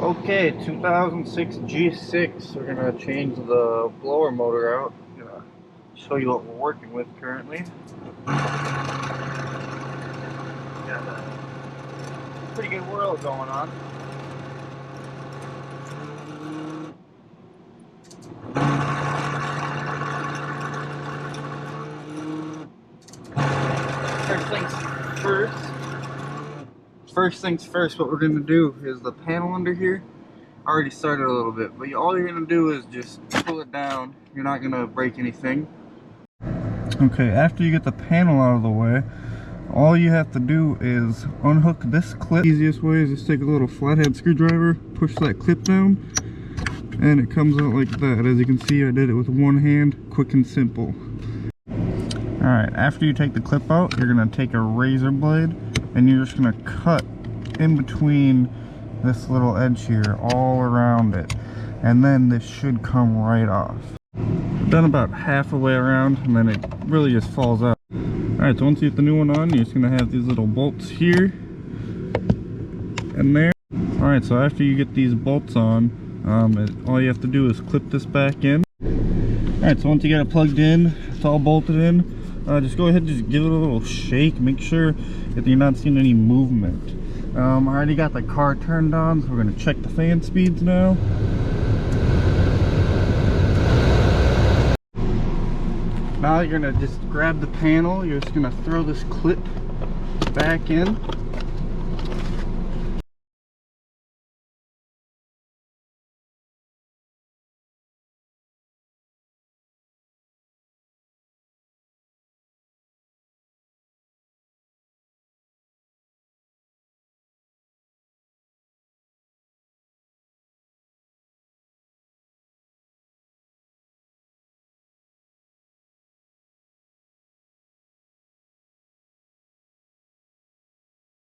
Okay, 2006 G6. We're gonna change the blower motor out. Gonna show you what we're working with currently. Got a pretty good whirl going on. First things first. First things first. What we're gonna do is the panel under here. Already started a little bit, but all you're gonna do is just pull it down. You're not gonna break anything. Okay, after you get the panel out of the way, all you have to do is unhook this clip. The easiest way is just take a little flathead screwdriver, push that clip down, and it comes out like that. As you can see, I did it with one hand, quick and simple. Alright, after you take the clip out, you're gonna take a razor blade and you're just gonna cut in between this little edge here, all around it, and then this should come right off. I've done about half the way around, and then it really just falls out. Alright, so once you get the new one on, you're just gonna have these little bolts here and there. Alright, so after you get these bolts on, all you have to do is clip this back in. Alright, so once you get it plugged in, it's all bolted in, just go ahead and just give it a little shake. Make sure that you're not seeing any movement. I already got the car turned on, so we're going to check the fan speeds now. Now you're going to just grab the panel, you're just going to throw this clip back in.